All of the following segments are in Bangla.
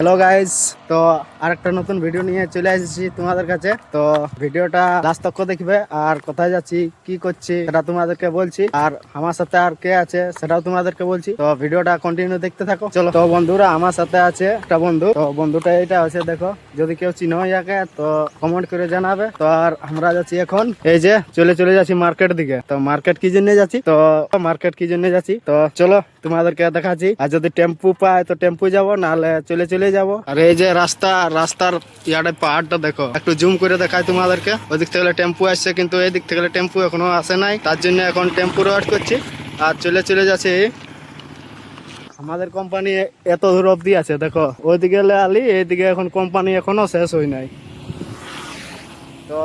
হ্যালো গাইস, তো আরেকটা নতুন ভিডিও নিয়ে চলে এসেছি তোমাদের কাছে। তো ভিডিওটা লাস্ট তক দেখবে, আর কোথায় যাচ্ছি কি করছি সেটা তোমাদেরকে বলছি, আর আমার সাথে আর কে আছে সেটাও তোমাদেরকে বলছি। তো ভিডিওটা কন্টিনিউ দেখতে থাকো। চলো, তো বন্ধুরা আমার সাথে আছে একটা বন্ধু। তো বন্ধুটা এটা আছে, দেখো যদি কেউ চিনো ইয়াকে তো কমেন্ট করে জানাবে। তো আর আমরা যাচ্ছি এখন, এই যে চলে যাচ্ছি মার্কেট দিকে। তো মার্কেট কি জন্য যাচ্ছি, তো চলো তোমাদেরকে দেখাচ্ছি। আর যদি টেম্পু পায় তো টেম্পু যাবো, নাহলে চলে যাবো। আর এই যে রাস্তার ইয়ারে পাহাড়টা দেখো, একটু জুম করে দেখাই তোমাদেরকে। ওদিক থেকে টেম্পু আসছে, কিন্তু এই দিক থেকে টেম্পু এখনো আসে নাই, তার জন্য এখন টেম্পু ওয়েট করছি। আর চলে যাচ্ছে আমাদের কোম্পানি। এত দূর অব্দি আছে দেখো, ওইদিকে আলি, এইদিকে এখন কোম্পানি এখনো শেষ হয় নাই। তো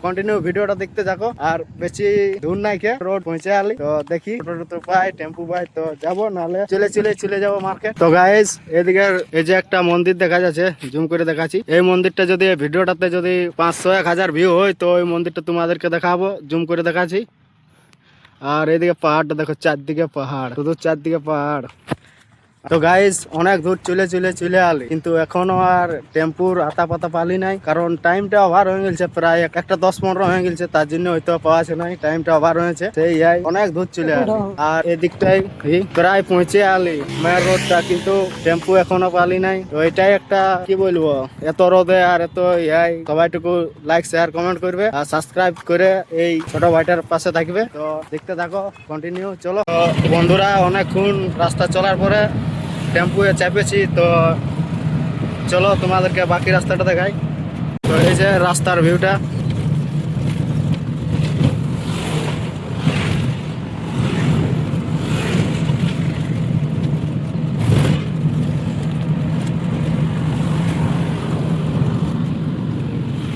কন্টিনিউ ভিডিওটা দেখতে থাকো। আর বেশি দূর নাই কে, রোড পৌঁছে আলি। তো দেখি টোটো পাই, টেম্পু পাই তো যাবো, নাহলে চলে যাবো মার্কেট। তো গাইস, এদিকে এই যে একটা মন্দির দেখা যাচ্ছে, জুম করে দেখাচ্ছি। এই মন্দিরটা যদি ভিডিওটাতে যদি 500-1000 ভিউ হয় তো ওই মন্দিরটা তোমাদেরকে দেখাবো, জুম করে দেখাচ্ছি। আর এইদিকে পাহাড়টা দেখো, চারদিকে পাহাড়, শুধু চারদিকে পাহাড়। তো গাইস, অনেক দূর চলে আলি, কিন্তু এখনো আর টেম্পুর আতা পাতা পালি নাই, কারণ টাইমটা ওভার হয়ে গেছে। প্রায় একটা 10-15 হয়ে গেছে, তার জন্য হয়তো পাওয়া নাই, টাইমটা ওভার হয়েছে। সেই অনেক দূর চলে আলি। আর এদিকটাই প্রায় পৌঁছে আলি মেয়ের রোডটা, কিন্তু টেম্পু এখনো পালি নাই। তো এটাই একটা কি বলবো, এত রোদে আর এত সবাইটুকু লাইক শেয়ার কমেন্ট করবে, আর সাবস্ক্রাইব করে এই ছোট ভাইটার পাশে থাকবে। তো দেখতে থাকো কন্টিনিউ। চলো বন্ধুরা, অনেকক্ষণ রাস্তা চলার পরে টেম্পুয়ে চেপেছি। তো চলো তোমাদেরকে বাকি রাস্তাটা দেখাই। তো এই যে রাস্তার ভিউটা,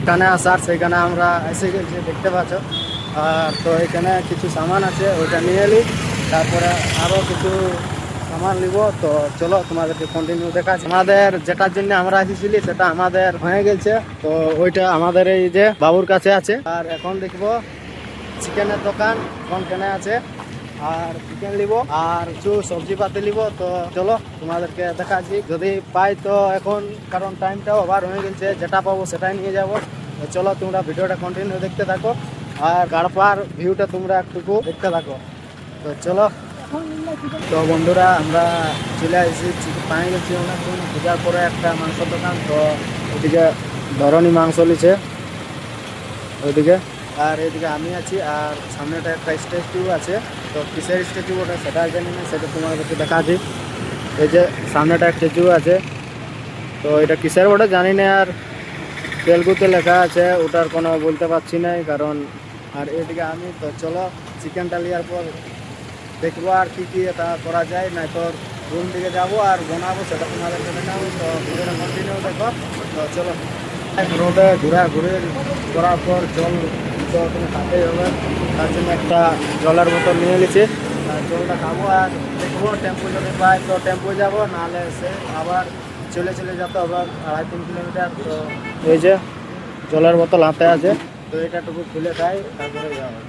এখানে আসার সেখানে আমরা এসে গেছি, দেখতে পাচ্ছ। আর তো এখানে কিছু সামান আছে, ওইটা নিয়ে এলি। তারপরে আরো কিছু সামান নিব। তো চলো তোমাদেরকে কন্টিনিউ দেখাচ্ছি। আমাদের যেটার জন্য আমরা এসেছিলি সেটা আমাদের হয়ে গেছে। তো ওইটা আমাদের এই যে বাবুর কাছে আছে। আর এখন দেখবো চিকেনের দোকান কোনখানে আছে, আর চিকেন নিব আর কিছু সবজি পাতি নিব। তো চলো তোমাদেরকে দেখাচ্ছি, যদি পাই তো এখন, কারণ টাইমটাও ওভার হয়ে গেছে, যেটা পাবো সেটাই নিয়ে যাব। তো চলো তোমরা ভিডিওটা কন্টিনিউ দেখতে থাকো, আর গাড়পার ভিউটা তোমরা একটুকু দেখতে থাকো। তো চলো। তো বন্ধুরা, আমরা চলে এসেছি, পায়ে গেছি অনেকক্ষণ পূজার পরে একটা মাংস দোকান। তো ওইদিকে ধরনী মাংস নিচ্ছে ওইদিকে, আর এইদিকে আমি আছি, আর সামনেটা একটা স্ট্যাচু আছে। তো কিসের স্ট্যাচু ওটা সেটা জানি না, সেটা তোমাদেরকে দেখাচ্ছি। এই যে সামনেটা স্ট্যাচু আছে, তো এটা কিসের ওটা জানি না, আর তেলুগুতে লেখা আছে, ওটার কোনো বলতে পারছি না কারণ। আর এদিকে আমি, তো চলো চিকেনটা নেওয়ার পর দেখবো আর কি এটা করা যায়, না তো রুম দিকে যাবো আর বানাবো, সেটা তোমাদেরকে দেখাবো। তো ভিডিওটা কন্টিনিউ দেখো। তো চলো, রোদে ঘুরে করার পর জল তো তুমি খাতেই হবে, তার জন্য একটা জলের বোতল নিয়ে নিচ্ছি। আর জলটা খাবো, আর দেখবো টেম্পু যদি পাই তো টেম্পু যাবো, নাহলে সে আবার চলে যেতে হবে 2.5-3 কিলোমিটার। তো এই যে জলের বোতল হাতে আছে, তো এটাটুকু খুলে খাই, তারপরে যাবো।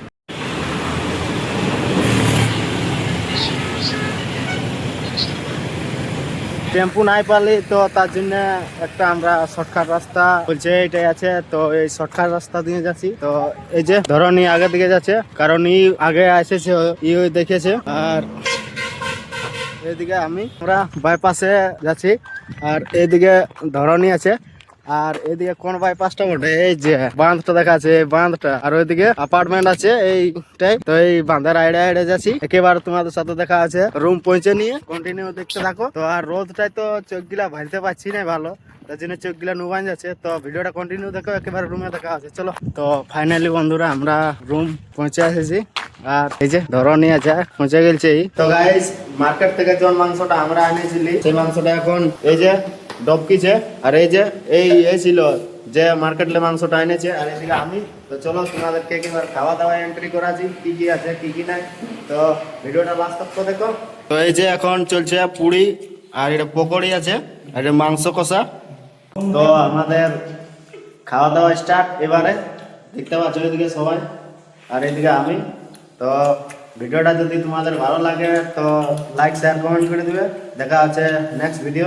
টেম্পু নাই পারলি তো তার জন্য একটা আমরা শর্টকাট রাস্তা বলছে এটাই আছে, তো এই শর্টকাট রাস্তা দিয়ে যাচ্ছি। তো এই যে ধরনি আগে দিকে যাচ্ছে, কারণ আগে এসেছে, ওই দেখেছে। আর এইদিকে আমরা বাইপাসে যাচ্ছি, আর এইদিকে ধরনি আছে। আর এইদিকে কোন বাইপাসটা বটে, এই যে বাঁধটা দেখা আছে, এই বাঁধটা। আর ওইদিকে অ্যাপার্টমেন্ট আছে এইটাই। তো এই বাঁধের আইডে যাচ্ছি, একেবারে তোমাদের সাথে দেখা আছে রুম পৌঁছে নিয়ে। কন্টিনিউ দেখতে থাকো। তো আর রোদটাই তো চোখ গিলা ভালতে পারছি না ভালো, তার জন্য চোখ গিলা নুবান যাচ্ছে। তো ভিডিওটা কন্টিনিউ দেখো, একেবারে রুমে দেখা আছে। চলো, তো ফাইনালি বন্ধুরা আমরা রুম পৌঁছে এসেছি, আর এই যে ধরনি আছে পৌঁছে গেছে। তো গাইস, মার্কেট থেকে যে মাংসটা আমরা এনেছিলি সেই মাংসটা এখন এই যে ডবকিছে। আর এই যে এই ছিল যে মার্কেটে মাংসটা এনেছে, আর এদিকে আমি। তো চলো তোমাদেরকে এবার খাওয়া দাওয়া এন্ট্রি করাছি, কি কি আছে কি কি নাই। তো ভিডিওটা লাস্ট তক দেখো। তো এই যে এখন চলছে পুরি, আর এটা পকোড়ি আছে, আর এটা মাংস কষা। তো আমাদের খাওয়া দাওয়া স্টার্ট এবারে, দেখতে পাচ্ছ এদিকে সবাই, আর এদিকে আমি। তো ভিডিওটা যদি তোমাদের ভালো লাগে তো লাইক শেয়ার কমেন্ট করে দিবে। দেখা আছে নেক্সট ভিডিও।